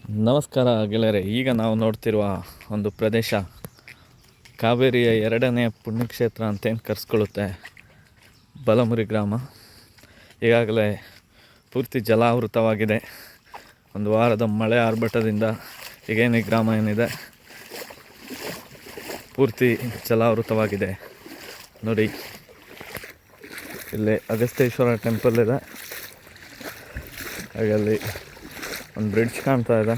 ನಮಸ್ಕಾರ ಗೆಳೆಯರೆ. ಈಗ ನಾವು ನೋಡ್ತಿರುವ ಒಂದು ಪ್ರದೇಶ ಕಾವೇರಿಯ ಎರಡನೇ ಪುಣ್ಯಕ್ಷೇತ್ರ ಅಂತೇನು ಕರೆಸ್ಕೊಳ್ಳುತ್ತೆ ಬಲಮುರಿ ಗ್ರಾಮ. ಈಗಾಗಲೇ ಪೂರ್ತಿ ಜಲಾವೃತವಾಗಿದೆ. ಒಂದು ವಾರದ ಮಳೆ ಆರ್ಭಟದಿಂದ ಈಗೇನು ಈ ಗ್ರಾಮ ಏನಿದೆ ಪೂರ್ತಿ ಜಲಾವೃತವಾಗಿದೆ. ನೋಡಿ, ಇಲ್ಲಿ ಅಗಸ್ತೇಶ್ವರ ಟೆಂಪಲ್ ಇದೆ, ಹಾಗೆ ಅಲ್ಲಿ ಒಂದು ಬ್ರಿಡ್ಜ್ ಕಾಣ್ತಾ ಇದೆ.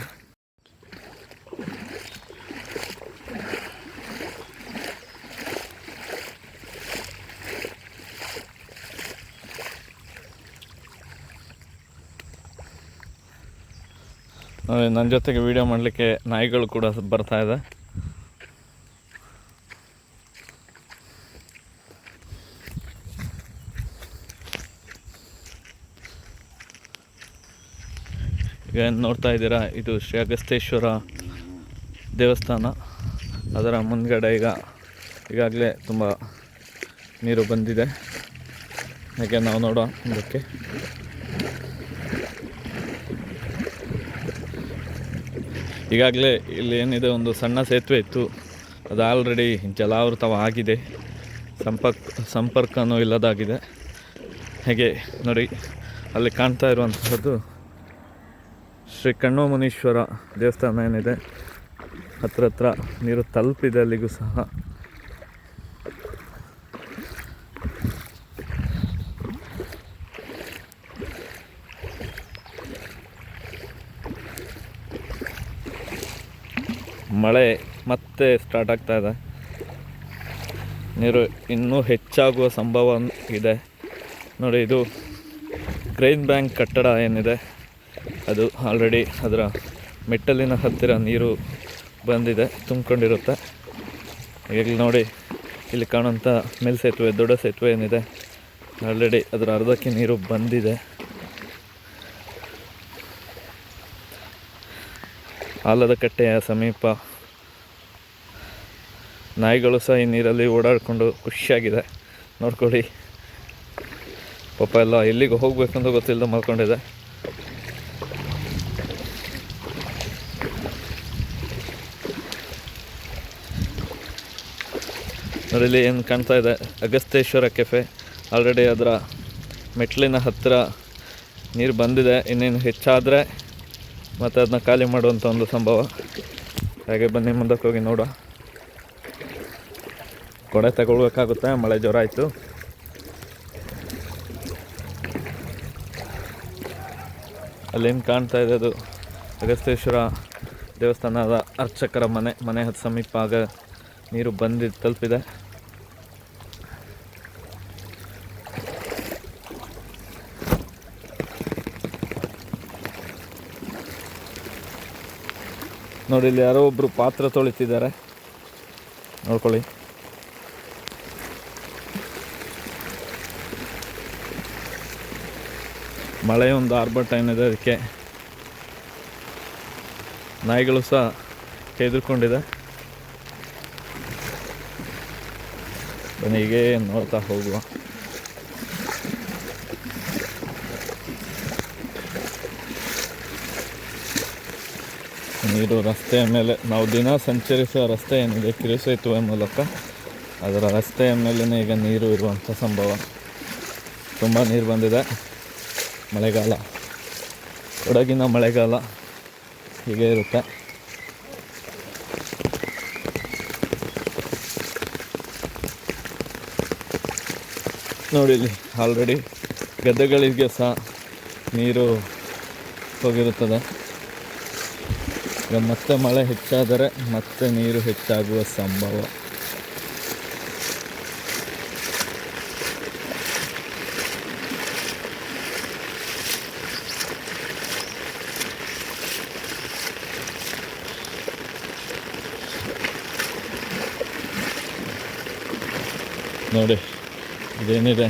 ನನ್ನ ಜೊತೆಗೆ ವಿಡಿಯೋ ಮಾಡಲಿಕ್ಕೆ ನಾಯಿಗಳು ಕೂಡ ಬರ್ತಾ ಇದೆ. ಈಗ ನೋಡ್ತಾ ಇದ್ದೀರಾ, ಇದು ಶ್ರೀ ಅಗಸ್ತೇಶ್ವರ ದೇವಸ್ಥಾನ. ಅದರ ಮುಂದ್ಗಡೆ ಈಗಾಗಲೇ ತುಂಬ ನೀರು ಬಂದಿದೆ. ಹಾಗೆ ನಾವು ನೋಡೋ ಮುಂದಕ್ಕೆ ಈಗಾಗಲೇ ಇಲ್ಲಿ ಏನಿದೆ ಒಂದು ಸಣ್ಣ ಸೇತುವೆ ಇತ್ತು, ಅದು ಆಲ್ರೆಡಿ ಜಲಾವೃತವಾಗಿದೆ, ಸಂಪರ್ಕನೂ ಇಲ್ಲದಾಗಿದೆ. ಹಾಗೆ ನೋಡಿ, ಅಲ್ಲಿ ಕಾಣ್ತಾ ಇರುವಂಥದ್ದು ಶ್ರೀ ಕಣ್ವಮುನೀಶ್ವರ ದೇವಸ್ಥಾನ ಏನಿದೆ, ಹತ್ರ ನೀರು ತಲುಪಿದೆ ಅಲ್ಲಿಗೂ ಸಹ. ಮಳೆ ಮತ್ತೆ ಸ್ಟಾರ್ಟ್ ಆಗ್ತಾ ಇದೆ, ನೀರು ಇನ್ನೂ ಹೆಚ್ಚಾಗುವ ಸಂಭವ ಇದೆ. ನೋಡಿ, ಇದು ಗ್ರೈನ್ ಬ್ಯಾಂಕ್ ಕಟ್ಟಡ ಏನಿದೆ ಅದು ಆಲ್ರೆಡಿ ಅದರ ಮೆಟ್ಟಲಿನ ಹತ್ತಿರ ನೀರು ಬಂದಿದೆ, ತುಂಬಿಕೊಂಡಿರುತ್ತೆ. ಈಗ ನೋಡಿ, ಇಲ್ಲಿ ಕಾಣುವಂಥ ಮೇಲ್ಸೇತುವೆ, ದೊಡ್ಡ ಸೇತುವೆ ಏನಿದೆ, ಆಲ್ರೆಡಿ ಅದರ ಅರ್ಧಕ್ಕೆ ನೀರು ಬಂದಿದೆ. ಆಲದ ಕಟ್ಟೆಯ ಸಮೀಪ ನಾಯಿಗಳು ಸಹ ಈ ನೀರಲ್ಲಿ ಓಡಾಡಿಕೊಂಡು ಖುಷಿಯಾಗಿದೆ. ನೋಡ್ಕೊಳ್ಳಿ, ಪಾಪ ಎಲ್ಲ ಎಲ್ಲಿಗೆ ಹೋಗ್ಬೇಕಂತ ಗೊತ್ತಿಲ್ಲದೆ ಮಲ್ಕೊಂಡಿದೆ. ನೋಡಿ, ಇಲ್ಲಿ ಏನು ಕಾಣ್ತಾ ಇದೆ, ಅಗಸ್ತೇಶ್ವರ ಕೆಫೆ. ಆಲ್ರೆಡಿ ಅದರ ಮೆಟ್ಲಿನ ಹತ್ತಿರ ನೀರು ಬಂದಿದೆ. ಇನ್ನೇನು ಹೆಚ್ಚಾದರೆ ಮತ್ತು ಅದನ್ನ ಖಾಲಿ ಮಾಡುವಂಥ ಒಂದು ಸಂಭವ. ಹಾಗೆ ಬನ್ನಿ ಮುಂದಕ್ಕೆ ಹೋಗಿ ನೋಡುವ. ಕೊಡೆ ತಗೊಳ್ಬೇಕಾಗುತ್ತೆ, ಮಳೆ ಜೋರ ಆಯಿತು. ಅಲ್ಲೇನು ಕಾಣ್ತಾ ಇದೆ ಅದು ಅಗಸ್ತೇಶ್ವರ ದೇವಸ್ಥಾನದ ಅರ್ಚಕರ ಮನೆ ಸಮೀಪ ಆಗ ನೀರು ತಲುಪಿದೆ. ನೋಡಿ, ಇಲ್ಲಿ ಯಾರೋ ಒಬ್ಬರು ಪಾತ್ರ ತೊಳಿತಿದ್ದಾರೆ, ನೋಡ್ಕೊಳ್ಳಿ. ಮಳೆ ಒಂದು ಆರ್ಭಟ ಏನಿದೆ, ಅದಕ್ಕೆ ನಾಯಿಗಳು ಸಹ ಹೆದರ್ಕೊಂಡಿದೆ. ಹೀಗೆ ನೋಡ್ತಾ ಹೋಗುವ. ನೀರು ರಸ್ತೆಯ ಮೇಲೆ, ನಾವು ದಿನ ಸಂಚರಿಸುವ ರಸ್ತೆ ಏನಿದೆ ಕಿರುಸೇತುವೆ ಮೂಲಕ, ಅದರ ರಸ್ತೆಯ ಮೇಲೇ ಈಗ ನೀರು ಇರುವಂಥ ಸಂಭವ. ತುಂಬ ನೀರು ಬಂದಿದೆ. ಮಳೆಗಾಲ, ಕೊಡಗಿನ ಮಳೆಗಾಲ ಹೀಗೆ ಇರುತ್ತೆ. ನೋಡಿ, ಇಲ್ಲಿ ಆಲ್ರೆಡಿ ಗದ್ದೆಗಳಿಗೆ ಸಹ ನೀರು ಹೋಗಿರುತ್ತದೆ. ಈಗ ಮತ್ತೆ ಮಳೆ ಹೆಚ್ಚಾದರೆ ಮತ್ತೆ ನೀರು ಹೆಚ್ಚಾಗುವ ಸಂಭವ. ನೋಡಿ, ಇದೇನಿದೆ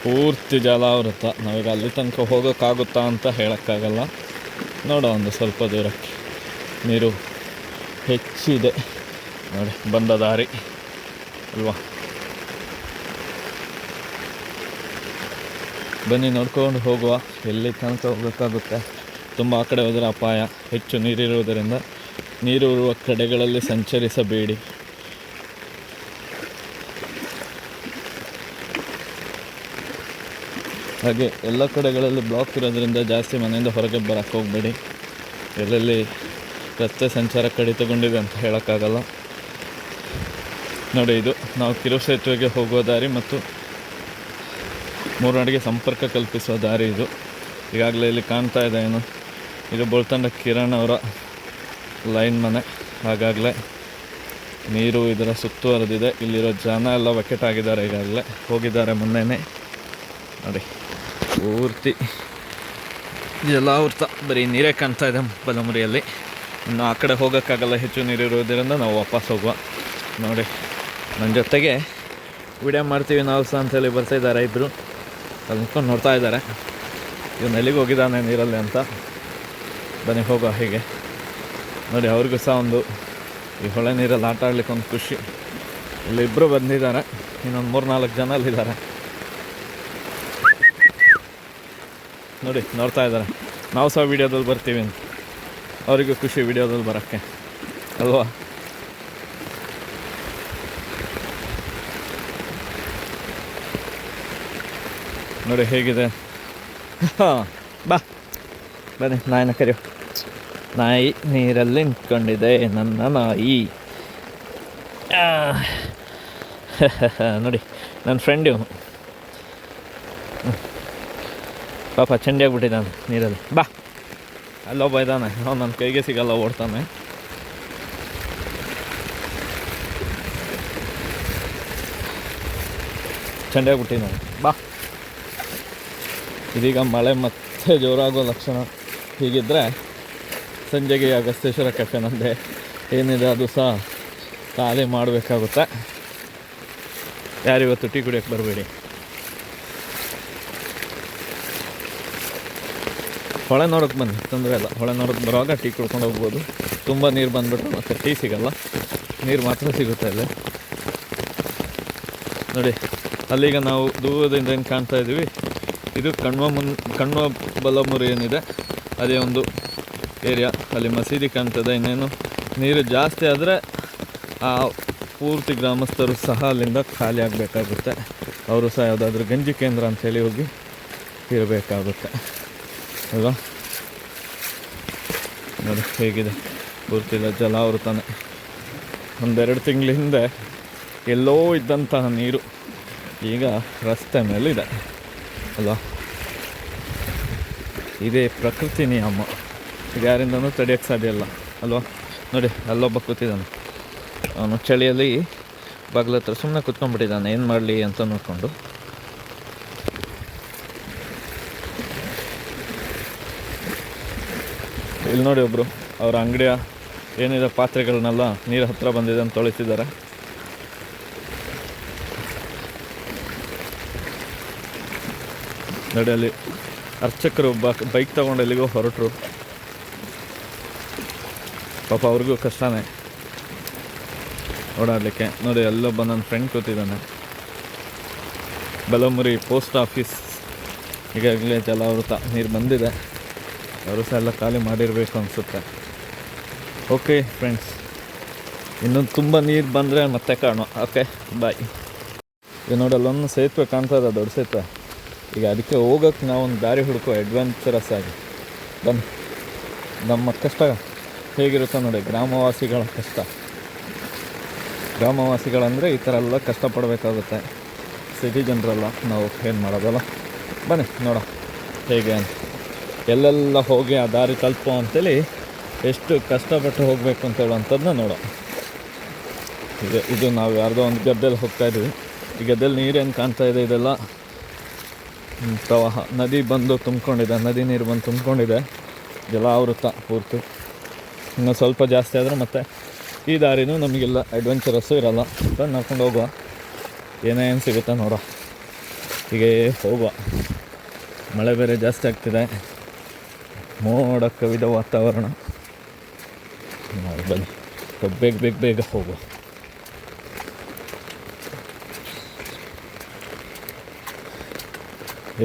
ಪೂರ್ತಿ ಜಲಾವೃತ. ನಾವೀಗ ಅಲ್ಲಿ ತನಕ ಹೋಗೋಕ್ಕಾಗುತ್ತಾ ಅಂತ ಹೇಳೋಕ್ಕಾಗಲ್ಲ. ನೋಡೋ, ಒಂದು ಸ್ವಲ್ಪ ದೂರಕ್ಕೆ ನೀರು ಹೆಚ್ಚಿದೆ. ನೋಡಿ, ಬಂದ ದಾರಿ ಅಲ್ವಾ. ಬನ್ನಿ ನೋಡ್ಕೊಂಡು ಹೋಗುವ, ಎಲ್ಲಿ ತನಕ ಹೋಗೋಕ್ಕಾಗುತ್ತೆ. ತುಂಬ ಆ ಕಡೆ ಹೋದರೆ ಅಪಾಯ, ಹೆಚ್ಚು ನೀರಿರುವುದರಿಂದ ನೀರಿರುವ ಕಡೆಗಳಲ್ಲಿ ಸಂಚರಿಸಬೇಡಿ. ಹಾಗೆ ಎಲ್ಲ ಕಡೆಗಳಲ್ಲಿ ಬ್ಲಾಕ್ ಇರೋದ್ರಿಂದ ಜಾಸ್ತಿ ಮನೆಯಿಂದ ಹೊರಗೆ ಬರೋಕ್ಕೆ ಹೋಗಬೇಡಿ. ಎಲ್ಲೆಲ್ಲಿ ರಸ್ತೆ ಸಂಚಾರ ಕಡಿತಗೊಂಡಿದೆ ಅಂತ ಹೇಳೋಕ್ಕಾಗಲ್ಲ. ನೋಡಿ, ಇದು ನಾವು ಕಿರು ಸೇತುವೆಗೆ ಹೋಗುವ ದಾರಿ ಮತ್ತು ಮೂರ್ನಾಡಿಗೆ ಸಂಪರ್ಕ ಕಲ್ಪಿಸುವ ದಾರಿ. ಇದು ಈಗಾಗಲೇ ಇಲ್ಲಿ ಕಾಣ್ತಾ ಇದೆ ಏನು, ಇದು ಬೋಳ್ತಂಡ ಕಿರಣ್ ಅವರ ಲೈನ್ ಮನೆ. ಹಾಗಾಗಲೇ ನೀರು ಇದರ ಸುತ್ತುವರೆದಿದೆ. ಇಲ್ಲಿರೋ ಜನ ಎಲ್ಲ ಬಕೆಟ್ ಆಗಿದ್ದಾರೆ, ಈಗಾಗಲೇ ಹೋಗಿದ್ದಾರೆ ಮೊನ್ನೆನೇ. ನೋಡಿ, ಪೂರ್ತಿ ಜಲಾವೃತ, ಬರೀ ನೀರೇ ಕಾಣ್ತಾ ಇದೆ ಬಲಮುರಿಯಲ್ಲಿ. ಇನ್ನು ಆ ಕಡೆ ಹೋಗೋಕ್ಕಾಗಲ್ಲ, ಹೆಚ್ಚು ನೀರಿರುವುದರಿಂದ ನಾವು ವಾಪಸ್ ಹೋಗುವ. ನೋಡಿ, ನನ್ನ ಜೊತೆಗೆ ವಿಡಿಯೋ ಮಾಡ್ತೀವಿ ನಾವು ಸಹ ಅಂತೇಳಿ ಬರ್ತಾಯಿದ್ದಾರೆ ಇಬ್ಬರು. ಅಲ್ಲಿ ನಿಂತ್ಕೊಂಡು ನೋಡ್ತಾ ಇದ್ದಾರೆ, ಇವನು ಎಲ್ಲಿಗೆ ಹೋಗಿದ್ದಾನೆ ನೀರಲ್ಲಿ ಅಂತ. ಬನ್ನಿ ಹೋಗೋ ಹೀಗೆ. ನೋಡಿ, ಅವ್ರಿಗೂ ಸಹ ಒಂದು ಈ ಹೊಳೆ ನೀರಲ್ಲಿ ಆಟ ಆಡ್ಲಿಕ್ಕೆ ಒಂದು ಖುಷಿ. ಇಲ್ಲಿ ಇಬ್ಬರು ಬಂದಿದ್ದಾರೆ, ಇನ್ನೊಂದು 3-4 ಜನ ಅಲ್ಲಿದ್ದಾರೆ. ನೋಡಿ, ನೋಡ್ತಾ ಇದ್ದಾರೆ. ನಾವು ಸಹ ವೀಡಿಯೋದಲ್ಲಿ ಬರ್ತೀವಿ ಅಂತ ಅವರಿಗೂ ಖುಷಿ ವೀಡಿಯೋದಲ್ಲಿ ಬರೋಕ್ಕೆ, ಅಲ್ವಾ? ನೋಡಿ ಹೇಗಿದೆ. ಹಾಂ, ಬಾ ಬನ್ನಿ, ನಾಯಿನ ಕರೆಯೋ. ನಾಯಿ ನೀರಲ್ಲಿ ನಿಂತ್ಕೊಂಡಿದೆ, ನನ್ನ ನಾಯಿ. ನೋಡಿ, ನನ್ನ ಫ್ರೆಂಡ್ ಇವನು. ಪಾಪ ಚಂಡಿ ಆಗ್ಬಿಟ್ಟಿದ್ದಾನೆ ನೀರಲ್ಲಿ. ಬಾ, ಅಲ್ಲೊಬ್ಬ ಇದ್ದಾನೆ, ಅವ್ನು ನನ್ನ ಕೈಗೆ ಸಿಗಲ್ಲ, ಓಡ್ತಾನೆ. ಚಂಡಿ ಆಗ್ಬಿಟ್ಟಿದ್ದಾನೆ. ಬಾ. ಇದೀಗ ಮಳೆ ಮತ್ತೆ ಜೋರಾಗೋ ಲಕ್ಷಣ. ಹೀಗಿದ್ದರೆ ಸಂಜೆಗೆ ಅಗಸ್ತೇಶ್ವರ ಕೆಫೆನಲ್ಲೇ ಏನಿದೆ ಅದು ಸಹ ಖಾಲಿ ಮಾಡಬೇಕಾಗುತ್ತೆ. ಯಾರಿವತ್ತು ಟೀ ಕುಡಿಯೋಕ್ಕೆ ಬರಬೇಡಿ. ಹೊಳೆ ನೋಡೋಕ್ಕೆ ಬನ್ನಿ, ತೊಂದರೆ ಇಲ್ಲ. ಹೊಳೆ ನೋಡೋಕ್ಕೆ ಬರುವಾಗ ಟೀ ಕುಡ್ಕೊಂಡು ಹೋಗ್ಬೋದು. ತುಂಬ ನೀರು ಬಂದುಬಿಟ್ರೆ ಮತ್ತು ಟೀ ಸಿಗಲ್ಲ, ನೀರು ಮಾತ್ರ ಸಿಗುತ್ತೆ ಅಲ್ಲೇ. ನೋಡಿ, ಅಲ್ಲಿಗ ನಾವು ದೂರದಿಂದ ಏನು ಕಾಣ್ತಾ ಇದ್ದೀವಿ, ಇದು ಕಣ್ವ ಬಲಮುರಿ ಏನಿದೆ ಅದೇ ಒಂದು ಏರಿಯಾ. ಅಲ್ಲಿ ಮಸೀದಿ ಕಾಣ್ತದೆ. ಇನ್ನೇನು ನೀರು ಜಾಸ್ತಿ ಆದರೆ ಆ ಪೂರ್ತಿ ಗ್ರಾಮಸ್ಥರು ಸಹ ಅಲ್ಲಿಂದ ಖಾಲಿ ಆಗಬೇಕಾಗುತ್ತೆ. ಅವರು ಸಹ ಯಾವುದಾದ್ರೂ ಗಂಜಿ ಕೇಂದ್ರ ಅಂಥೇಳಿ ಹೋಗಿ ಇರಬೇಕಾಗುತ್ತೆ ಅಲ್ವಾ? ನೋಡಿ ಹೇಗಿದೆ, ಪೂರ್ತಿ ಜಲಾವೃತನೇ. 1-2 ತಿಂಗಳ ಹಿಂದೆ ಎಲ್ಲೋ ಇದ್ದಂತಹ ನೀರು ಈಗ ರಸ್ತೆ ಮೇಲಿದೆ ಅಲ್ವಾ? ಇದೇ ಪ್ರಕೃತಿ ನಿಯಮ, ಈಗ ಯಾರಿಂದನೂ ತಡೆಯೋಕ್ಕೆ ಸಾಧ್ಯ ಇಲ್ಲ ಅಲ್ವಾ? ನೋಡಿ, ಅಲ್ಲೊಬ್ಬ ಕೂತಿದ್ದಾನೆ. ಅವನು ಚಳಿಯಲ್ಲಿ ಬಾಗಿಲ ಹತ್ರ ಸುಮ್ಮನೆ ಕೂತ್ಕೊಂಡ್ಬಿಟ್ಟಿದ್ದಾನೆ, ಏನು ಮಾಡಲಿ ಅಂತ ನೋಡಿಕೊಂಡು. ಇಲ್ಲಿ ನೋಡಿ, ಒಬ್ಬರು ಅವರ ಅಂಗಡಿಯ ಏನಿದೆ ಪಾತ್ರೆಗಳನ್ನೆಲ್ಲ ನೀರು ಹತ್ತಿರ ಬಂದಿದೆ ಅಂತ ತೊಳಿತಿದ್ದಾರೆ. ನೋಡಿ, ಅಲ್ಲಿ ಅರ್ಚಕರು ಬೈಕ್ ತೊಗೊಂಡು ಎಲ್ಲಿಗೋ ಹೊರಟರು. ಪಾಪ ಅವ್ರಿಗೂ ಕಷ್ಟನೇ ಓಡಾಡಲಿಕ್ಕೆ. ನೋಡಿ, ಅಲ್ಲೊಬ್ಬ ನನ್ನ ಫ್ರೆಂಡ್ ಕೂತಿದ್ದಾನೆ. ಬಲಮುರಿ ಪೋಸ್ಟ್ ಆಫೀಸ್ ಈಗಾಗಲೇ ಜಲಾವೃತ, ನೀರು ಬಂದಿದೆ. ಅವರು ಸಹ ಎಲ್ಲ ಖಾಲಿ ಮಾಡಿರಬೇಕು ಅನಿಸುತ್ತೆ. ಓಕೆ ಫ್ರೆಂಡ್ಸ್, ಇನ್ನೊಂದು ತುಂಬ ನೀರು ಬಂದರೆ ಮತ್ತೆ ಕಾಣುವ. ಓಕೆ, ಬಾಯ್. ಈಗ ನೋಡಿ, ಅಲ್ಲೊಂದು ಸೇತುವೆ ಕಾಣ್ತಾ ಇದೆ, ದೊಡ್ಡ ಸೇತುವೆ. ಈಗ ಅದಕ್ಕೆ ಹೋಗೋಕ್ಕೆ ನಾವೊಂದು ದಾರಿ ಹುಡುಕೋ ಅಡ್ವೆಂಚರಸ್ ಆಗಿ ಬನ್ನಿ. ನಮ್ಮ ಕಷ್ಟ ಹೇಗಿರುತ್ತೆ ನೋಡಿ, ಗ್ರಾಮವಾಸಿಗಳ ಕಷ್ಟ. ಗ್ರಾಮವಾಸಿಗಳಂದರೆ ಈ ಥರ ಎಲ್ಲ ಕಷ್ಟಪಡಬೇಕಾಗುತ್ತೆ. ಸಿಟಿ ಜನರಲ್ಲ, ನಾವು ಏನು ಮಾಡೋದಲ್ಲ. ಬನ್ನಿ ನೋಡೋ ಹೇಗೆ ಅಂತ. ಎಲ್ಲೆಲ್ಲ ಹೋಗಿ ಆ ದಾರಿ ತಲುಪೋ ಅಂಥೇಳಿ ಎಷ್ಟು ಕಷ್ಟಪಟ್ಟು ಹೋಗಬೇಕು ಅಂತ ಹೇಳೋವಂಥದ್ದನ್ನ ನೋಡೋ. ಇದು ನಾವು ಯಾರ್ದೋ ಒಂದು ಗದ್ದೆಯಲ್ಲಿ ಹೋಗ್ತಾಯಿದ್ವಿ. ಈ ಗದ್ದೆಯಲ್ಲಿ ನೀರೇನು ಕಾಣ್ತಾ ಇದೆ, ಇದೆಲ್ಲ ಪ್ರವಾಹ. ನದಿ ಬಂದು ತುಂಬಿಕೊಂಡಿದೆ, ನದಿ ನೀರು ಬಂದು ತುಂಬಿಕೊಂಡಿದೆ. ಜಲಾವೃತ ಪೂರ್ತಿ. ಇನ್ನು ಸ್ವಲ್ಪ ಜಾಸ್ತಿ ಆದರೆ ಮತ್ತೆ ಈ ದಾರಿನೂ ನಮಗೆಲ್ಲ ಅಡ್ವೆಂಚರಸ್ಸು ಇರೋಲ್ಲ. ಬಂದು ನೋಡ್ಕೊಂಡು ಹೋಗುವ, ಏನೇನು ಸಿಗುತ್ತೆ ನೋಡೋ. ಹೀಗೆ ಹೋಗುವ. ಮಳೆ ಬೇರೆ ಜಾಸ್ತಿ ಆಗ್ತಿದೆ, ಮೋಡ ಕವಿದ ವಾತಾವರಣ. ಬನ್ನಿ, ಬೇಗ ಹೋಗುವ.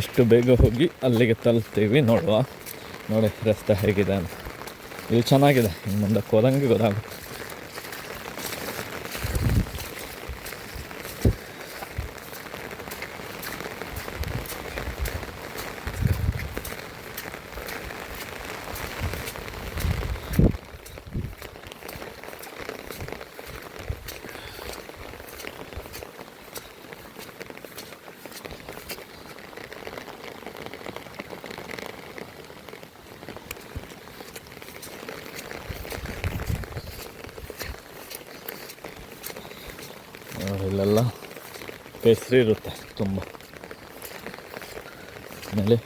ಎಷ್ಟು ಬೇಗ ಹೋಗಿ ಅಲ್ಲಿಗೆ ತಲುಪ್ತೀವಿ ನೋಡುವ. ನೋಡಿ ರಸ್ತೆ ಹೇಗಿದೆ ಅಂತ. ಇದು ಚೆನ್ನಾಗಿದೆ, ಇನ್ನು ಮುಂದಕ್ಕೆ ಹೋದಂಗೆ ಗೊತ್ತಾಗುತ್ತೆ. ಇಲ್ಲೆಲ್ಲ ಕೆಸರು ಇರುತ್ತೆ ತುಂಬ, ಆಮೇಲೆ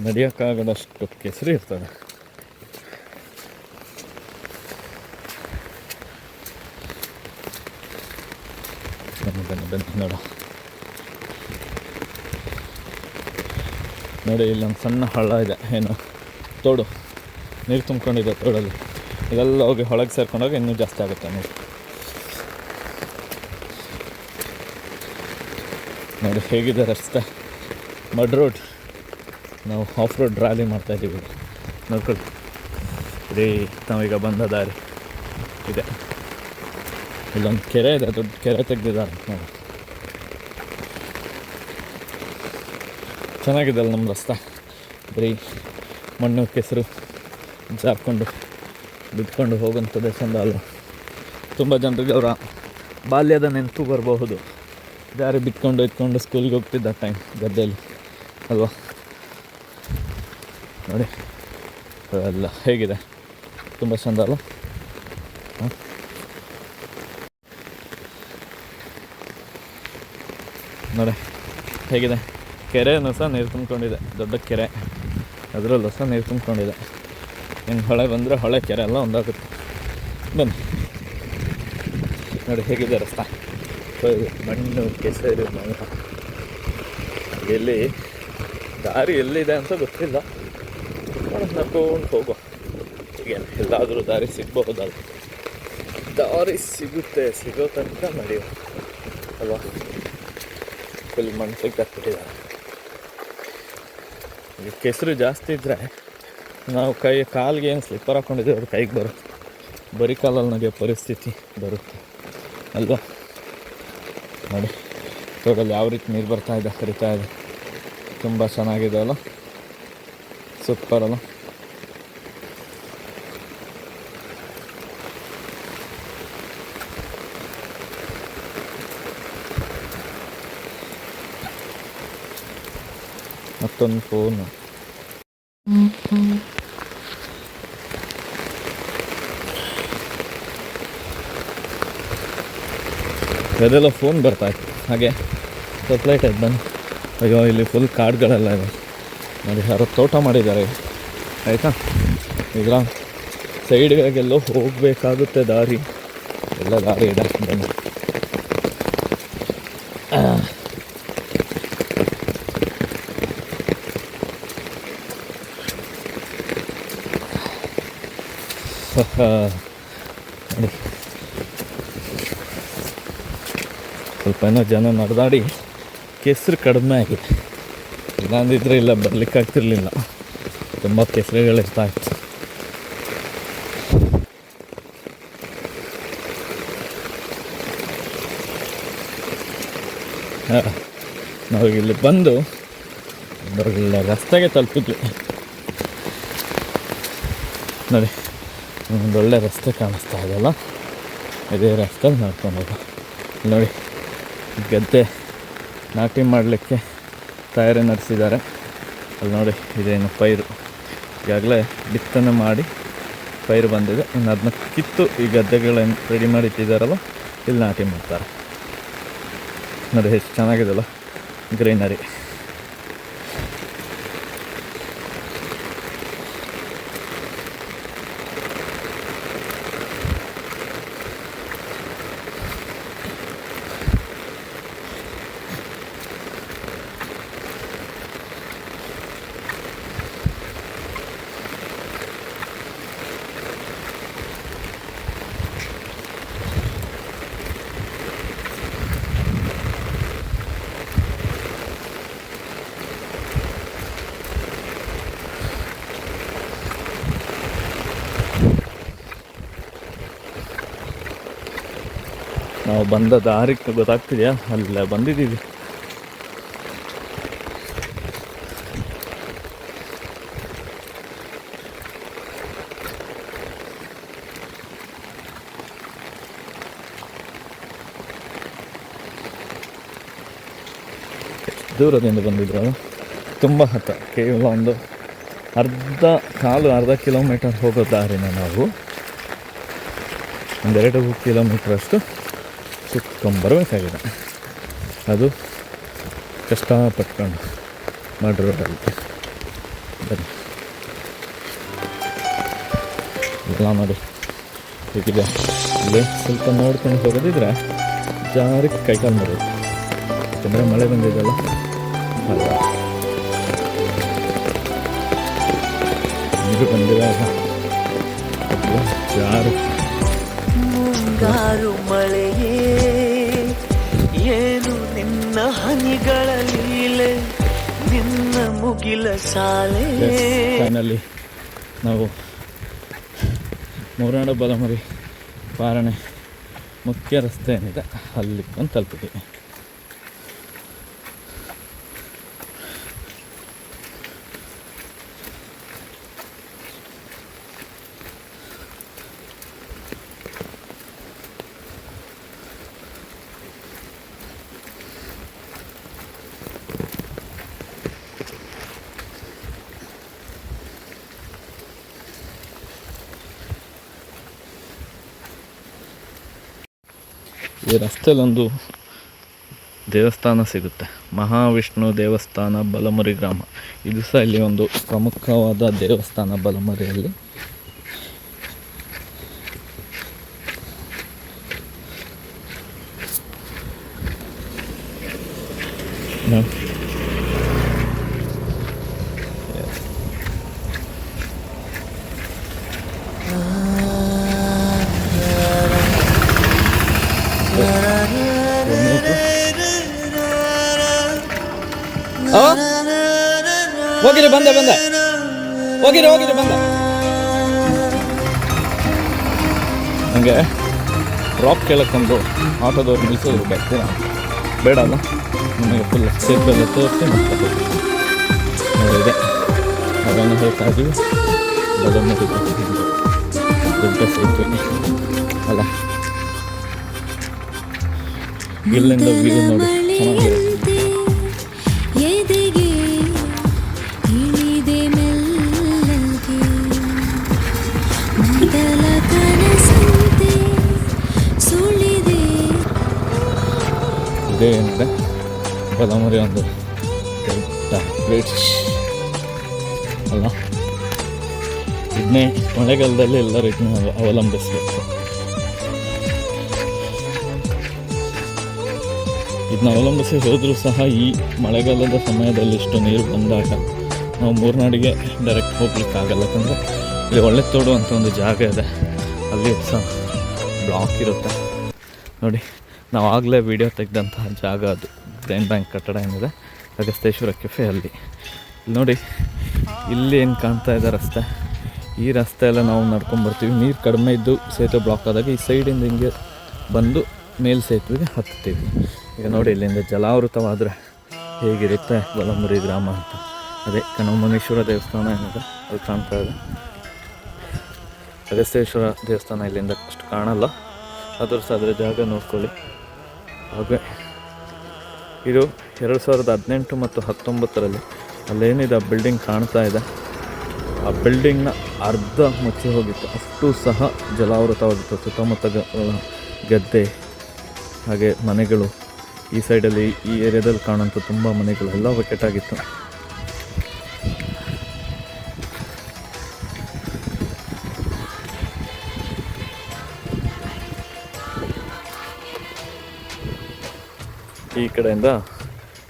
ನಡೆಯೋಕ್ಕಾಗದಷ್ಟು ಕೆಸರು ಇರ್ತದೆ. ಬನ್ನಿ ನೋಡ, ನೋಡಿ ಇಲ್ಲೊಂದು ಸಣ್ಣ ಹಳ್ಳ ಇದೆ, ಏನು ತೋಡು, ನೀರು ತುಂಬ್ಕೊಂಡಿದೆ ತೋಡಲ್ಲಿ. ಇದೆಲ್ಲ ಹೋಗಿ ಹೊಳಗೆ ಸೇರ್ಕೊಂಡೋಗಿ ಇನ್ನೂ ಜಾಸ್ತಿ ಆಗುತ್ತೆ ನೀರು. ನೋಡಿ ಹೇಗಿದೆ ರಸ್ತೆ, ಮಡ್ ರೋಡ್. ನಾವು ಆಫ್ ರೋಡ್ ರ್ಯಾಲಿ ಮಾಡ್ತಾಯಿದ್ದೀವಿ, ನೋಡ್ಕೊಳ್ಳಿ. ಇದೇ ನಾವೀಗ ಬಂದ ದಾರಿ ಇದೆ. ಇಲ್ಲೊಂದು ಕೆರೆ ಇದೆ, ದೊಡ್ಡ ಕೆರೆ ತೆಗೆದಿದ್ದಾರೆ ನೋಡಿ. ಚೆನ್ನಾಗಿದೆ ಅಲ್ಲ ನಮ್ಮ ರಸ್ತೆ, ಬರೀ ಮಣ್ಣು ಕೆಸರು ಜಾರ್ಕೊಂಡು ಬಿಟ್ಕೊಂಡು ಹೋಗುವಂಥದ್ದೇ ಚೆಂದ ಅಲ್ಲ. ತುಂಬ ಜನರಿಗೆ ಅವರ ಬಾಲ್ಯದ ನೆನಪು ಬರಬಹುದು. ದಾರಿ ಬಿಟ್ಕೊಂಡು ಇಟ್ಕೊಂಡು ಸ್ಕೂಲ್ಗೆ ಹೋಗ್ತಿದ್ದ ಟೈಮ್ ಗದ್ದೆಯಲ್ಲಿ ಅಲ್ವಾ. ನೋಡಿ ಎಲ್ಲ ಹೇಗಿದೆ, ತುಂಬ ಚೆಂದ ಅಲ್ಲ. ನೋಡಿ ಹೇಗಿದೆ, ಕೆರೆನೂ ಸಹ ನೀರು ತುಂಬ್ಕೊಂಡಿದೆ, ದೊಡ್ಡ ಕೆರೆ, ಅದರಲ್ಲೂ ಸಹ ನೀರು ತುಂಬ್ಕೊಂಡಿದೆ. ಇನ್ನು ಹೊಳೆ ಬಂದರೆ ಹೊಳೆ ಕೆರೆ ಎಲ್ಲ ಒಂದಾಗುತ್ತೆ. ಬನ್ನಿ ನೋಡಿ ಹೇಗಿದೆ ರಸ್ತೆ, ಮಣ್ಣು ಕೆಸರು ಮಣ್ಣು. ಎಲ್ಲಿ ದಾರಿ ಎಲ್ಲಿದೆ ಅಂತ ಗೊತ್ತಿಲ್ಲ, ನಡ್ಕೊಂಡು ಹೋಗೋ. ಈಗ ಎಲ್ಲಾದರೂ ದಾರಿ ಸಿಗಬಹುದಲ್ಲ, ದಾರಿ ಸಿಗೋ ತನಕ ನಡೆಯೋ ಅಲ್ವಾ. ಫುಲ್ ಮಣ್ಣು ಸಿಕ್ಕಾಕ್ಬಿಟ್ಟಿದ್ದಾರೆ. ಈಗ ಕೆಸರು ಜಾಸ್ತಿ ಇದ್ದರೆ ನಾವು ಕಾಲಿಗೆ ಏನು ಸ್ಲಿಪ್ಪರ್ ಹಾಕ್ಕೊಂಡಿದ್ದೀವಿ ಅದು ಕೈಗೆ ಬರುತ್ತೆ, ಬರೀ ಕಾಲಲ್ಲಿ ನಡೆಯೋ ಪರಿಸ್ಥಿತಿ ಬರುತ್ತೆ ಅಲ್ವಾ. ನೋಡಿ ತೋಟದಲ್ಲಿ ಯಾವ ರೀತಿ ನೀರು ಬರ್ತಾ ಇದೆ, ಹರಿತಾ ಇದೆ, ತುಂಬ ಚೆನ್ನಾಗಿದೆ ಅಲ್ಲ, ಸೂಪರ್ ಅಲ್ಲ. ಮತ್ತೊಂದು ಫೋನು, ಅದೆಲ್ಲ ಫೋನ್ ಬರ್ತಾಯಿತ್ತು ಹಾಗೆ ಸ್ವಲ್ಪ ಲೈಟ್ ಆಯ್ತು ಬನ್ನಿ. ಅಯ್ಯೋ ಇಲ್ಲಿ ಫುಲ್ ಕಾಡುಗಳೆಲ್ಲ ಇದೆ ನೋಡಿ, ಯಾರೋ ತೋಟ ಮಾಡಿದ್ದಾರೆ ಆಯಿತಾ. ಈಗ ಸೈಡ್ಗಾಗೆಲ್ಲೋ ಹೋಗಬೇಕಾಗುತ್ತೆ ದಾರಿ, ಎಲ್ಲ ದಾರಿ ಇದೆ ಬನ್ನಿ. ನೋಡಿ ಸ್ವಲ್ಪ ಏನೋ ಜನ ನಡೆದಾಡಿ ಕೆಸರು ಕಡಿಮೆ ಆಗಿದೆ, ಇಲ್ಲಾಂದಿದ್ರೆ ಇಲ್ಲ ಬರಲಿಕ್ಕಾಗ್ತಿರ್ಲಿಲ್ಲ, ತುಂಬ ಕೆಸರುಗಳಿರ್ತಾಯಿತ್ತು. ನಾವು ಇಲ್ಲಿ ಬಂದು ಒಳ್ಳೆ ರಸ್ತೆಗೆ ತಲುಪಿದ್ವಿ ನೋಡಿ. ಒಂದೊಳ್ಳೆ ರಸ್ತೆ ಕಾಣಿಸ್ತಾ ಇದೆಯಲ್ಲ, ಇದೇ ರಸ್ತೆ ನಡ್ಕೊಂಡು ಹೋಗೋ. ನೋಡಿ ಗದ್ದೆ ನಾಟಿ ಮಾಡಲಿಕ್ಕೆ ತಯಾರಿ ನಡೆಸಿದ್ದಾರೆ ಅಲ್ಲಿ ನೋಡಿ. ಇದೇನು ಪೈರು ಈಗಾಗಲೇ ಬಿತ್ತನೆ ಮಾಡಿ ಪೈರು ಬಂದಿದೆ, ಇನ್ನು ಅದನ್ನ ಕಿತ್ತು ಈ ಗದ್ದೆಗಳನ್ನು ರೆಡಿ ಮಾಡಿ ಇಟ್ಟಿದ್ದಾರಲ್ಲ, ಇಲ್ಲಿ ನಾಟಿ ಮಾಡ್ತಾರೆ ನೋಡಿ. ಎಷ್ಟು ಚೆನ್ನಾಗಿದೆಲ್ಲ ಗ್ರೀನರಿ. ನಾವು ಬಂದ ದಾರಿ ಗೊತ್ತಾಗ್ತಿದೆಯಾ? ಅಲ್ಲ ಬಂದಿದ್ದೀವಿ. ದೂರದಿಂದ ಬಂದಿದ್ರು, ತುಂಬ ಹತ್ತ, ಕೇವಲ ಒಂದು ಅರ್ಧ ಕಿಲೋಮೀಟರ್ ಹೋಗೋ ದಾರಿನ ನಾವು 1-2 ಕಿಲೋಮೀಟ್ರಷ್ಟು ಸುತ್ಕೊಂಬರ್ಬೇಕಾಗಿದೆ. ಅದು ಕಷ್ಟಪಟ್ಕೊಂಡು ಮಾಡಿ ರೋಡಲ್ಲಿ ಬನ್ನಿ. ಎಲ್ಲ ನೋಡಿ ಹೀಗಿದೆ. ಇಲ್ಲಿ ಸ್ವಲ್ಪ ನೋಡ್ಕೊಂಡು ಹೋಗೋದಿದ್ರೆ ಜಾರಿ ಕೈಕಾಲು ಮಾಡೋದು, ಯಾಕಂದರೆ ಮಳೆ ಬಂದಿದ್ದಲ್ಲ ಅಲ್ವಾ. ಇದು ಬಂದಿದಾಗ ಜಾರು ಮುಂಗಾರು ಮಳೆಯೇ ಏನು ನಿನ್ನ ಹನಿಗಳ ಲೀಲೆ, ನಿನ್ನ ಮುಗಿಲ ಸಾಲೆ. ಫೈನಲಿ ನಾವು ಮೂರಾಡ ಬಲಮುರಿ ಪಾರಣೆ ಮುಖ್ಯ ರಸ್ತೆ ಏನಿದೆ ಅಲ್ಲಿ ಬಂದು ತಲುಪಿದ್ದೀವಿ. ಈ ರಸ್ತೆಯಲ್ಲೊಂದು ದೇವಸ್ಥಾನ ಸಿಗುತ್ತೆ, ಮಹಾವಿಷ್ಣು ದೇವಸ್ಥಾನ, ಬಲಮುರಿ ಗ್ರಾಮ. ಇದು ಸಹ ಇಲ್ಲಿ ಒಂದು ಪ್ರಮುಖವಾದ ದೇವಸ್ಥಾನ ಬಲಮುರಿಯಲ್ಲಿ. ಹೋಗಿರಿ ಬಂದೆ ಹೋಗಿರಿ ಬಂದೆ. ನನಗೆ ಡ್ರಾಪ್ ಕೇಳಕ್ಕೊಂದು ಆಟೋದವ್ರು ನಿಲ್ಸೋದ್ರು, ಬರ್ತೀರ ಬೇಡ ಅಲ್ಲ, ನಮಗೆ ಫುಲ್ ಸೇಫೆಲ್ಲ ತೋರಿಸಿ ನೋಡಿದೆ. ಅದನ್ನು ಹೇಳ್ತಾ ಇದ್ದೀವಿ, ಬಲಮುರಿ ದೊಡ್ಡ ಸೇತುವೆ ಅಲ್ಲ. ಇಲ್ಲಿಂದ ವ್ಯೂ ನೋಡಿ ಚೆನ್ನಾಗಿದೆ. ಇದೇನಿದೆ ಬಲಮುರಿ ಒಂದು ದೊಡ್ಡ ಬ್ರಿಡ್ಜ್ ಅಲ್ಲ. ಇದನ್ನೇ ಮಳೆಗಾಲದಲ್ಲಿ ಎಲ್ಲರೂ ಇದನ್ನ ಅವಲಂಬಿಸಬೇಕು. ಇದನ್ನ ಅವಲಂಬಿಸಿ ಹೋದರೂ ಸಹ ಈ ಮಳೆಗಾಲದ ಸಮಯದಲ್ಲಿ ಇಷ್ಟು ನೀರು ಬಂದಾಗ ನಾವು ಮೂರ್ನಾಡಿಗೆ ಡೈರೆಕ್ಟ್ ಹೋಗ್ಲಿಕ್ಕಾಗಲ್ಲ. ಯಾಕಂದರೆ ಇಲ್ಲಿ ಒಳ್ಳೆ ತೋಡು ಅಂತ ಒಂದು ಜಾಗ ಇದೆ, ಅಲ್ಲಿ ಸಹ ಬ್ಲಾಕ್ ಇರುತ್ತೆ ನೋಡಿ. ನಾವು ಆಗಲೇ ವಿಡಿಯೋ ತೆಗೆದಂತಹ ಜಾಗ ಅದು, ಗ್ರೈನ್ ಬ್ಯಾಂಕ್ ಕಟ್ಟಡ ಏನಿದೆ ಅಗಸ್ತೇಶ್ವರ ಕೆಫೆ ಅಲ್ಲಿ. ನೋಡಿ ಇಲ್ಲಿ ಏನು ಕಾಣ್ತಾ ಇದೆ ರಸ್ತೆ, ಈ ರಸ್ತೆ ಎಲ್ಲ ನಾವು ನಡ್ಕೊಂಡ್ಬರ್ತೀವಿ. ನೀರು ಕಡಿಮೆ ಇದ್ದು ಸೇತುವೆ ಬ್ಲಾಕ್ ಆದಾಗ ಈ ಸೈಡಿಂದ ಹಿಂಗೆ ಬಂದು ಮೇಲ್ ಸೇತುವೆಗೆ ಹತ್ತೀವಿ. ಈಗ ನೋಡಿ ಇಲ್ಲಿಂದ ಜಲಾವೃತವಾದರೆ ಹೇಗಿರುತ್ತೆ ಬಲಮುರಿ ಗ್ರಾಮ ಅಂತ. ಅದೇ ಕನಮನೇಶ್ವರ ದೇವಸ್ಥಾನ ಏನಿದೆ ಅದು ಕಾಣ್ತಾ ಇದೆ. ಅಗಸ್ತೇಶ್ವರ ದೇವಸ್ಥಾನ ಇಲ್ಲಿಂದ ಅಷ್ಟು ಕಾಣಲ್ಲ, ಆದರೂ ಸಹ ಅದರ ಜಾಗ ನೋಡ್ಕೊಳ್ಳಿ. ಹಾಗೆ ಇದು 2018 ಮತ್ತು 2019 ಅಲ್ಲೇನಿದೆ ಆ ಬಿಲ್ಡಿಂಗ್ ಕಾಣ್ತಾ ಇದೆ, ಆ ಬಿಲ್ಡಿಂಗ್ನ ಅರ್ಧ ಮುಚ್ಚಿ ಹೋಗಿತ್ತು, ಅಷ್ಟು ಸಹ ಜಲಾವೃತವಾಗಿತ್ತು. ಸುತ್ತಮುತ್ತ ಗದ್ದೆ ಹಾಗೆ ಮನೆಗಳು, ಈ ಸೈಡಲ್ಲಿ ಈ ಏರಿಯಾದಲ್ಲಿ ಕಾಣುವಂಥ ತುಂಬ ಮನೆಗಳು ಎಲ್ಲ ಬಕೆಟಾಗಿತ್ತು. ಈ ಕಡೆಯಿಂದ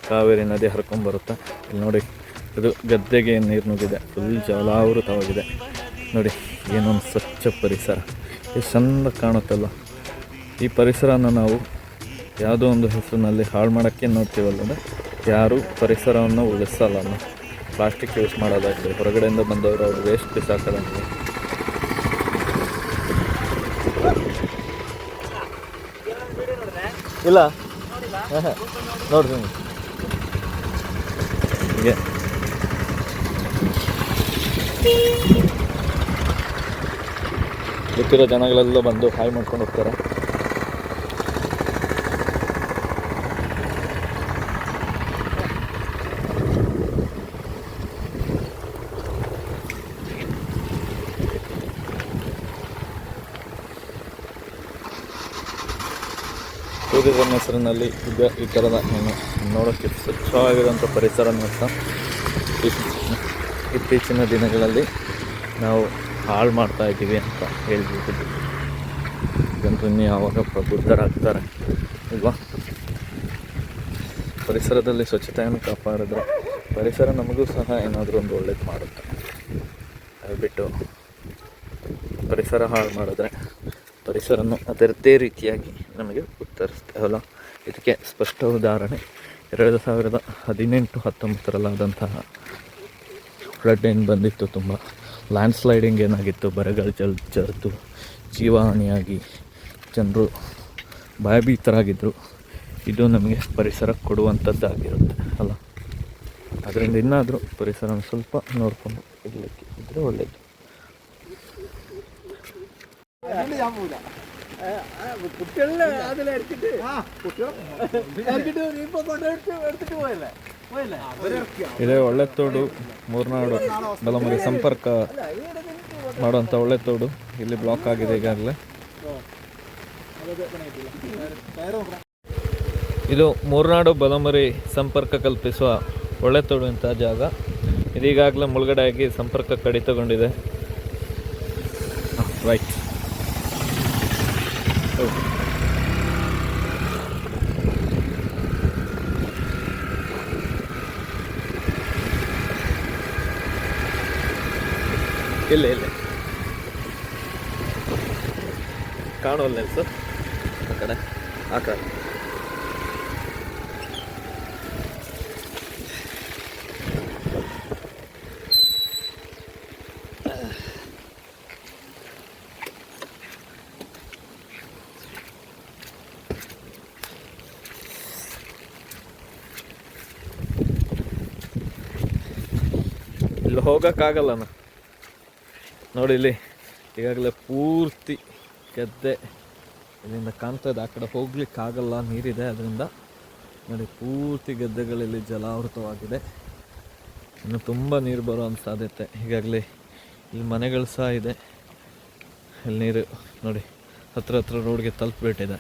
ಕಾವೇರಿ ನದಿ ಹರ್ಕೊಂಡ್ಬರುತ್ತೆ. ಇಲ್ಲಿ ನೋಡಿ ಇದು ಗದ್ದೆಗೆ ನೀರು ನುಗ್ಗಿದೆ, ಫುಲ್ ಜಲಾವೃತವಾಗಿದೆ. ನೋಡಿ ಏನೊಂದು ಸ್ವಚ್ಛ ಪರಿಸರ, ಎಷ್ಟು ಚೆಂದ ಕಾಣುತ್ತಲ್ಲ. ಈ ಪರಿಸರನ ನಾವು ಯಾವುದೋ ಒಂದು ಹೆಸರಿನಲ್ಲಿ ಹಾಳು ಮಾಡೋಕ್ಕೆ ನೋಡ್ತೀವಲ್ಲ, ಯಾರೂ ಪರಿಸರವನ್ನು ಉಳಿಸಲ್ಲ. ಪ್ಲಾಸ್ಟಿಕ್ ಯೂಸ್ ಮಾಡೋದಾಗಲಿ, ಹೊರಗಡೆಯಿಂದ ಬಂದವರು ಅವ್ರು ವೇಸ್ಟ್ ಬಿಸಾಕೋದಾಗಲಿ. ಇಲ್ಲ ನೋಡ್ರಿ ಹೀಗೆ ಗೊತ್ತಿರೋ ಜನಗಳೆಲ್ಲ ಬಂದು ಹಾಯ್ ಮಾಡ್ಕೊಂಡು ಹೋಗ್ತಾರೆ. ಟೂರಿಸಂ ಹೆಸರಿನಲ್ಲಿ ಈ ಥರದ ಏನು ನೋಡೋಕ್ಕೆ ಸ್ವಚ್ಛವಾಗಿರುವಂಥ ಪರಿಸರ ಮಾತ್ರ ಇತ್ತೀಚಿನ ದಿನಗಳಲ್ಲಿ ನಾವು ಹಾಳು ಮಾಡ್ತಾ ಇದ್ದೀವಿ ಅಂತ ಹೇಳ್ಬೋದು. ಜನರು ಇನ್ನು ಯಾವಾಗ ಪ್ರಬುದ್ಧರಾಗ್ತಾರೆ ಅಲ್ವಾ? ಪರಿಸರದಲ್ಲಿ ಸ್ವಚ್ಛತೆಯನ್ನು ಕಾಪಾಡಿದ್ರೆ ಪರಿಸರ ನಮಗೂ ಸಹ ಏನಾದರೂ ಒಂದು ಒಳ್ಳೇದು ಮಾಡುತ್ತೆ. ಅದು ಬಿಟ್ಟು ಪರಿಸರ ಹಾಳು ಮಾಡಿದ್ರೆ ಪರಿಸರನ್ನು ಅದರದ್ದೇ ರೀತಿಯಾಗಿ ನಮಗೆ ಉತ್ತರಿಸ್ತೇವಲ್ಲ. ಇದಕ್ಕೆ ಸ್ಪಷ್ಟ ಉದಾಹರಣೆ 2018-19 ಫ್ಲಡ್ ಏನು ಬಂದಿತ್ತು, ತುಂಬ ಲ್ಯಾಂಡ್ ಸ್ಲೈಡಿಂಗ್ ಏನಾಗಿತ್ತು, ಬರಗಾಲ ಜರಿದು ಜೀವಹಾನಿಯಾಗಿ ಜನರು ಭಯಭೀತರಾಗಿದ್ದರು. ಇದು ನಮಗೆ ಪರಿಸರ ಕೊಡುವಂಥದ್ದಾಗಿರುತ್ತೆ ಅಲ್ಲ. ಅದರಿಂದ ಇನ್ನಾದರೂ ಪರಿಸರನ ಸ್ವಲ್ಪ ನೋಡ್ಕೊಂಡು ಇರಲಿಕ್ಕೆ ಇದ್ದರೆ ಒಳ್ಳೆಯದು. ಇದೇ ಒಳ್ಳೆತೋಡು ಮೂರ್ನಾಡು ಬಲಮುರಿ ಸಂಪರ್ಕ ಮಾಡುವಂಥ ಒಳ್ಳೆತೋಡು ಇಲ್ಲಿ ಬ್ಲಾಕ್ ಆಗಿದೆ ಈಗಾಗಲೇ. ಇದು ಮೂರ್ನಾಡು ಬಲಮುರಿ ಸಂಪರ್ಕ ಕಲ್ಪಿಸುವ ಒಳ್ಳೆತೋಡು ಅಂತ ಜಾಗ. ಇದೀಗಾಗಲೇ ಮುಳುಗಡೆ ಆಗಿ ಸಂಪರ್ಕ ಕಡಿತಗೊಂಡಿದೆ. ರೈಟ್, ಇಲ್ಲ ಕಾಣುವಲ್ಲ ಸರ್ ಆ ಕಡೆ ಆ ಕಡೆ. ಇಲ್ಲಿ ಹೋಗೋಕ್ಕಾಗಲ್ಲಣ್ಣ ನೋಡಿ. ಇಲ್ಲಿ ಈಗಾಗಲೇ ಪೂರ್ತಿ ಗದ್ದೆ ಇಲ್ಲಿಂದ ಕಾಣ್ತಾ ಇದೆ. ಆ ಕಡೆ ಹೋಗ್ಲಿಕ್ಕಾಗಲ್ಲ, ನೀರಿದೆ. ಅದರಿಂದ ನೋಡಿ ಪೂರ್ತಿ ಗದ್ದೆಗಳಲ್ಲಿ ಜಲಾವೃತವಾಗಿದೆ. ಇನ್ನು ತುಂಬ ನೀರು ಬರುವಂಥ ಸಾಧ್ಯತೆ. ಈಗಾಗಲೇ ಇಲ್ಲಿ ಮನೆಗಳು ಸಹ ಇದೆ. ಇಲ್ಲಿ ನೀರು ನೋಡಿ ಹತ್ರ ರೋಡ್ಗೆ ತಲುಪಿಬಿಟ್ಟಿದೆ.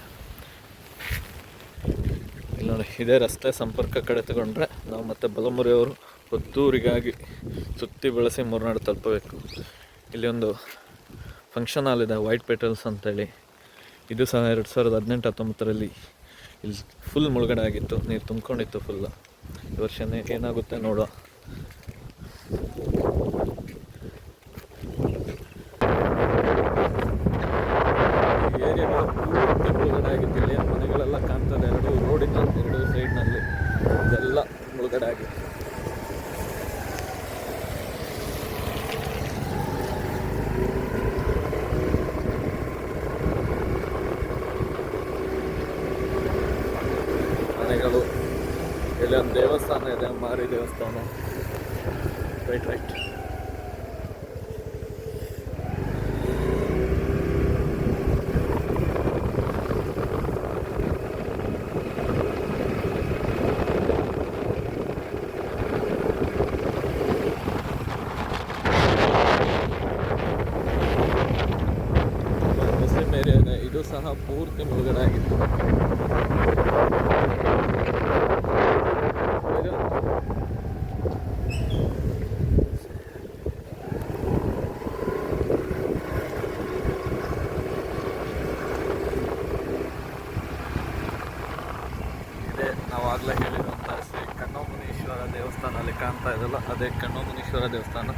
ಇಲ್ಲಿ ನೋಡಿ ಇದೇ ರಸ್ತೆ ಸಂಪರ್ಕ ಕಡಿತಗೊಂಡ್ರೆ ನಾವು ಮತ್ತೆ ಬಲಮುರಿಯವರು ಹೊತ್ತೂರಿಗಾಗಿ ಸುತ್ತಿ ಬೆಳೆಸಿ ಮೂರ್ನಾಡು ತಲುಪಬೇಕು. ಇಲ್ಲಿ ಒಂದು ಫಂಕ್ಷನ್ ಹಾಲ್ ಇದೆ, ವೈಟ್ ಪೆಟಲ್ಸ್ ಅಂತೇಳಿ. ಇದು ಸಹ 2018-19 ಇಲ್ಲಿ ಫುಲ್ ಮುಳುಗಡೆ ಆಗಿತ್ತು, ನೀರು ತುಂಬ್ಕೊಂಡಿತ್ತು ಫುಲ್. ಈ ವರ್ಷನೇ ಏನಾಗುತ್ತೆ ನೋಡುವ. ಈ ಏರಿಯಾಗಳು ಪೂರ್ತಿ ಮುಳುಗಡೆ ಆಗಿತ್ತು. ಇಲ್ಲಿ ಮನೆಗಳೆಲ್ಲ ಕಾಣ್ತದೆ, ಎರಡು ಸೈಡ್ನಲ್ಲಿ ಇದೆಲ್ಲ ಮುಳುಗಡೆ ಆಗಿತ್ತು. ಮನೆಗಳು, ಇಲ್ಲಿ ಒಂದು ದೇವಸ್ಥಾನ ಇದೆ, ಮಾರಿ ದೇವಸ್ಥಾನ. ರೈಟ್ ಮುಸ್ಲಿಂ ಏರಿಯಾ ಇದೆ, ಇದು ಸಹ ಪೂರ್ತಿ ಮುಳುಗಡೆ ಆಗಿತ್ತು. ನಾವಾಗಲೇ ಹೇಳಿರುವಂಥ ಶ್ರೀ ಕಣ್ಣಮುನೀಶ್ವರ ದೇವಸ್ಥಾನ ಅಲ್ಲಿ ಕಾಣ್ತಾ ಇದೆಯಲ್ಲ, ಅದೇ ಕಣ್ಣಮುನೀಶ್ವರ ದೇವಸ್ಥಾನ.